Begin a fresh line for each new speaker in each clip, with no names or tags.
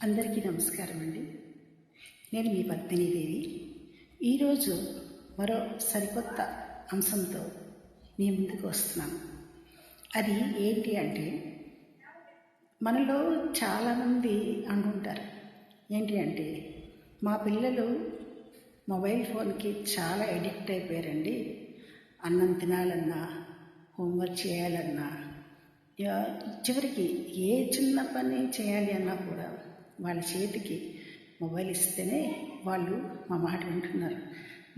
అందరికీ నమస్కారం అండి. నేను మీ పద్మినీదేవి. ఈరోజు మరో సరికొత్త అంశంతో మీ ముందుకు వస్తున్నాను. అది ఏంటి అంటే, మనలో చాలామంది అంటుంటారు ఏంటి అంటే, మా పిల్లలు మొబైల్ ఫోన్కి చాలా ఎడిక్ట్ అయిపోయారండి. అన్నం తినాలన్నా, హోంవర్క్ చేయాలన్నా, చివరికి ఏ చిన్న పని చేయాలి అన్నా కూడా వాళ్ళ చేతికి మొబైల్ ఇస్తేనే వాళ్ళు మా మాట వింటున్నారు,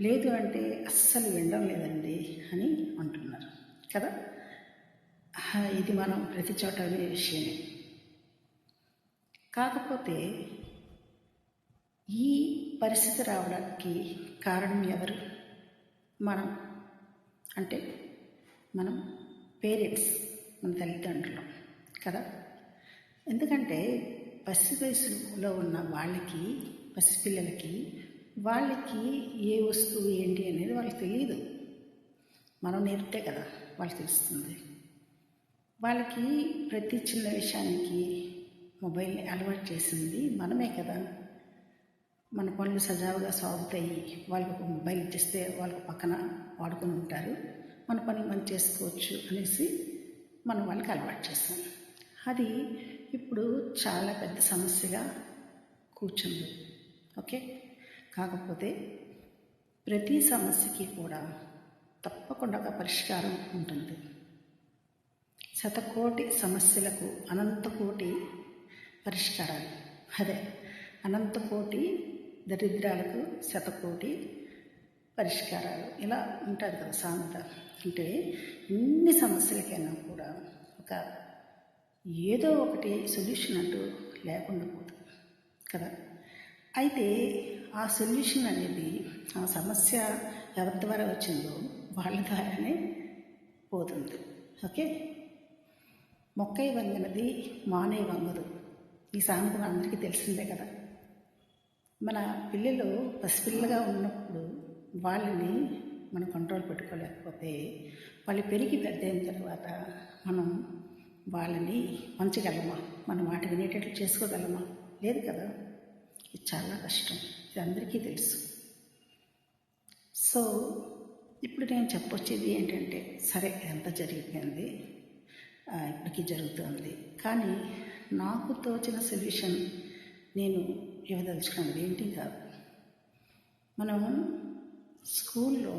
లేదు అంటే అస్సలు వినడం లేదండి అని అంటున్నారు కదా. ఇది మనం ప్రతి చోట వినే విషయమే. కాకపోతే ఈ పరిస్థితి రావడానికి కారణం ఎవరు? మనం. అంటే మనం పేరెంట్స్, మన తల్లిదండ్రులు కదా. ఎందుకంటే పసి వయసులో ఉన్న పసిపిల్లలకి వాళ్ళకి ఏ వస్తువు ఏంటి అనేది వాళ్ళకి తెలియదు. మనం నేర్పితే కదా వాళ్ళకి తెలుస్తుంది. వాళ్ళకి ప్రతి చిన్న విషయానికి మొబైల్ని అలవాటు చేసింది మనమే కదా. మన పనులు సజావుగా సాగుతాయి, వాళ్ళకి ఒక మొబైల్ ఇచ్చేస్తే వాళ్ళకు పక్కన వాడుకొని ఉంటారు, మన పని మనం చేసుకోవచ్చు అనేసి మనం వాళ్ళకి అలవాటు చేస్తాం. అది ఇప్పుడు చాలా పెద్ద సమస్యగా కూర్చుంది. ఓకే. కాకపోతే ప్రతి సమస్యకి కూడా తప్పకుండా ఒక పరిష్కారం ఉంటుంది. శతకోటి సమస్యలకు అనంతకోటి పరిష్కారాలు. అదే అనంతకోటి దరిద్రాలకు శతకోటి పరిష్కారాలు, ఇలా ఉంటుంది కదా సామెత. అంటే ఎన్ని సమస్యలకైనా కూడా ఒక ఏదో ఒకటి సొల్యూషన్ అంటూ లేకుండా పోతుంది కదా. అయితే ఆ సొల్యూషన్ అనేది, ఆ సమస్య ఎవరి ద్వారా వచ్చిందో వాళ్ళ ద్వారానే పోతుంది. ఓకే. మొక్కై వంగినది మానే వంగదు, ఈ సామెత అందరికీ తెలిసిందే కదా. మన పిల్లలు పసిపిల్లగా ఉన్నప్పుడు వాళ్ళని మనం కంట్రోల్ పెట్టుకోలేకపోతే వాళ్ళు పెరిగి పెద్ద అయిన తర్వాత మనం వాళ్ళని పంచగలమా? మన మాట వినేటట్లు చేసుకోగలమా? లేదు కదా. ఇది చాలా కష్టం, ఇది అందరికీ తెలుసు. సో ఇప్పుడు నేను చెప్పొచ్చేది ఏంటంటే, సరే ఎంత జరిగిపోయింది, ఇప్పటికీ జరుగుతుంది, కానీ నాకు తోచిన సొల్యూషన్ నేను ఇవ్వదలుచుకున్నది ఏంటి కాదు. మనం స్కూల్లో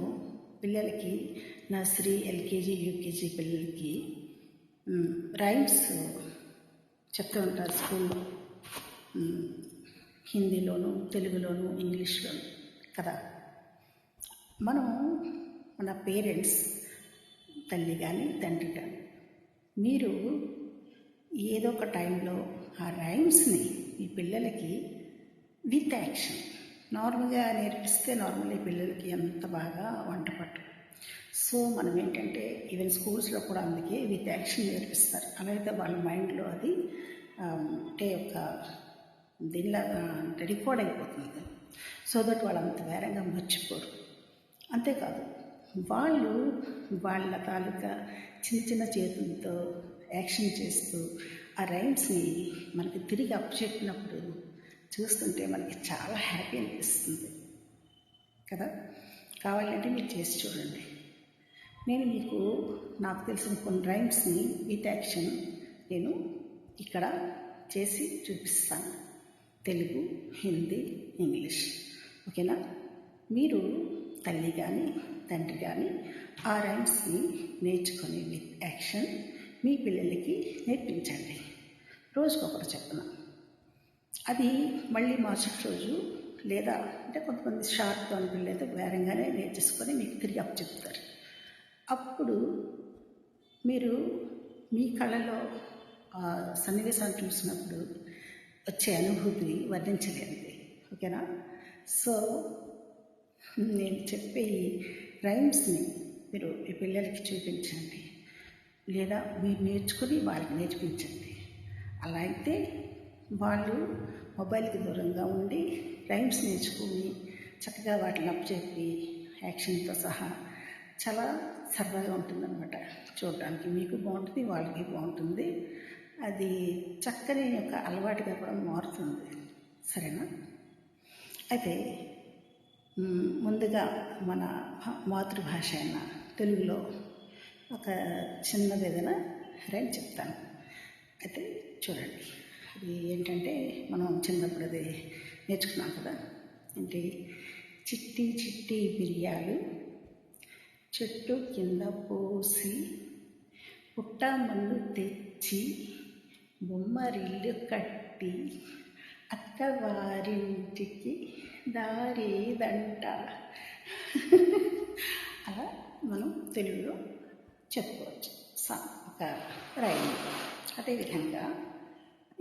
పిల్లలకి, నర్సరీ, ఎల్కేజీ, యూకేజీ పిల్లలకి రైమ్స్ చెప్తూ ఉంటారు స్కూల్లో. హిందీలోను, తెలుగులోను, ఇంగ్లీష్లోను కదా. మన పేరెంట్స్, తల్లి కానీ తండ్రి కానీ, మీరు ఏదో ఒక టైంలో ఆ రైమ్స్ని మీ పిల్లలకి విత్ యాక్షన్ నార్మల్గా నేర్పిస్తే నార్మల్లీ పిల్లలకి ఎంత బాగా వంట పట్టు. సో మనం ఏంటంటే ఈవెన్ స్కూల్స్లో కూడా అందుకే విత్ యాక్షన్ నేర్పిస్తారు. అలా అయితే వాళ్ళ మైండ్లో అది అంటే ఒక దీనిలా రికార్డ్ అయిపోతుంది. సో దట్ వాళ్ళు అంత వేరంగా మర్చిపోరు. అంతేకాదు, వాళ్ళు వాళ్ళ తాలూకా చిన్న చిన్న చేతులతో యాక్షన్ చేస్తూ ఆ రైమ్స్ని మనకి తిరిగి అప్పచెప్పినప్పుడు చూస్తుంటే మనకి చాలా హ్యాపీ అనిపిస్తుంది కదా. కావాలంటే మీరు చేసి చూడండి. నేను మీకు నాకు తెలిసిన కొన్ని రైమ్స్ని విత్ యాక్షన్ నేను ఇక్కడ చేసి చూపిస్తాను. తెలుగు, హిందీ, ఇంగ్లీష్. ఓకేనా. మీరు తల్లి కానీ తండ్రి కానీ ఆ రైమ్స్ని నేర్చుకొని విత్ యాక్షన్ మీ పిల్లలకి నేర్పించండి. రోజుకొకటి చెప్పను. అది మళ్ళీ మరుసటి రోజు, లేదా అంటే కొంతమంది షార్ట్తో అని పిల్లలైతే వేరంగానే నేర్చేసుకొని మీకు తిరిగి అప్పచెప్తారు. అప్పుడు మీరు మీ కళలో సన్నివేశాన్ని చూసినప్పుడు వచ్చే అనుభూతిని వర్ణించలేనిది. ఓకేనా. సో నేను చెప్పే ఈ రైమ్స్ని మీరు మీ పిల్లలకి చూపించండి, లేదా మీరు నేర్చుకుని వాళ్ళకి నేర్పించండి. అలా అయితే వాళ్ళు మొబైల్కి దూరంగా ఉండి రైమ్స్ నేర్చుకుని చక్కగా వాటిని అప్పచెప్పి యాక్షన్తో సహా చాలా సరదాగా ఉంటుందన్నమాట. చూడడానికి మీకు బాగుంటుంది, వాళ్ళకి బాగుంటుంది. అది చక్కని ఒక అలవాటుగా కూడా మారుతుంది. సరేనా? అయితే ముందుగా మన మాతృభాష అయిన తెలుగులో ఒక చిన్నది ఏదైనా రైమ్ చెప్తాను. అయితే చూడండి, అది ఏంటంటే మనం చిన్నప్పుడు అది నేర్చుకున్నాం కదా. ఏంటి? చిట్టి చిట్టి బిర్యాలు చెట్టు కింద పోసి పుట్ట మందు తెచ్చి బొమ్మరిల్లు కట్టి అత్తవారింటికి దారేదంట. అలా మనం తెలుగులో చెప్పుకోవచ్చు ఒక రైమ్. అదేవిధంగా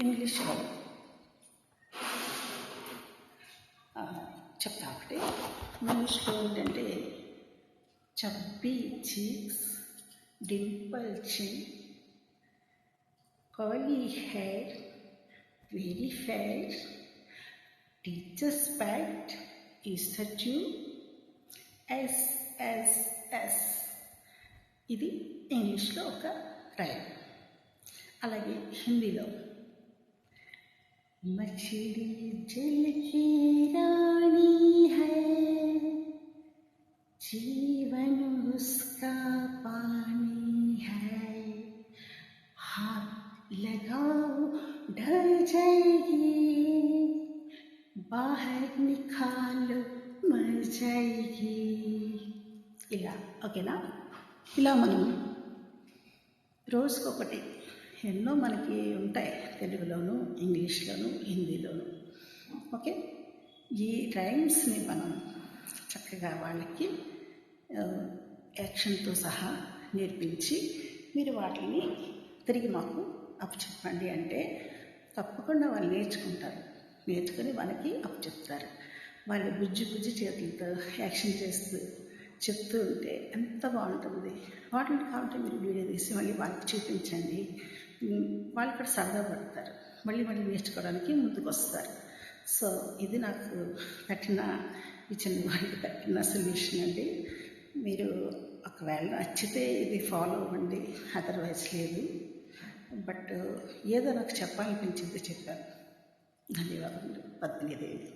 ఇంగ్లీష్లో చెప్తా ఒకటి. ఇంగ్లీష్లో ఏంటంటే చబ్బీ చీక్స్, డింపుల్ చిన్, curly hair, very fair, teacher's pet is such you, S. ఇది ఇంగ్లీష్లో ఒక రైమ్. అలాగే హిందీలో మచిలీ జల్ की रानी है, जीवन उसका पानी है, हाथ लगाओ ढल जाएगी, बाहर निकालो मर जाएगी. ఇలా ఓకేనా? ఇలా మనం రోజుకొకటి ఎన్నో మనకి ఉంటాయి, తెలుగులోను, ఇంగ్లీష్లోను, హిందీలోను. ఓకే, ఈ రైమ్స్ని మనం చక్కగా వాళ్ళకి యాక్షన్తో సహా నేర్పించి మీరు వాటిని తిరిగి మాకు అప్పచెప్పండి అంటే తప్పకుండా వాళ్ళు నేర్చుకుంటారు. నేర్చుకుని మనకి అప్పచెప్తారు. వాళ్ళు బుజ్జి చేతులతో యాక్షన్ చేస్తూ చెప్తూ ఉంటే ఎంత బాగుంటుంది. వాటిని కాబట్టి మీరు వీడియో తీసి మళ్ళీ వాళ్ళకి చూపించండి. వాళ్ళు కూడా సరదా పడతారు, మళ్ళీ నేర్చుకోవడానికి ముందుకు వస్తారు. సో ఇది నాకు ఈ చిన్నవాడికి తట్టిన సొల్యూషన్ అండి. మీరు ఒకవేళ నచ్చితే ఇది ఫాలో అవ్వండి, అదర్వైజ్ లేదు. బట్ ఏదో నాకు చెప్పాలనిపించింది చెప్పాను. ధన్యవాదములు. పద్మినీదేవి.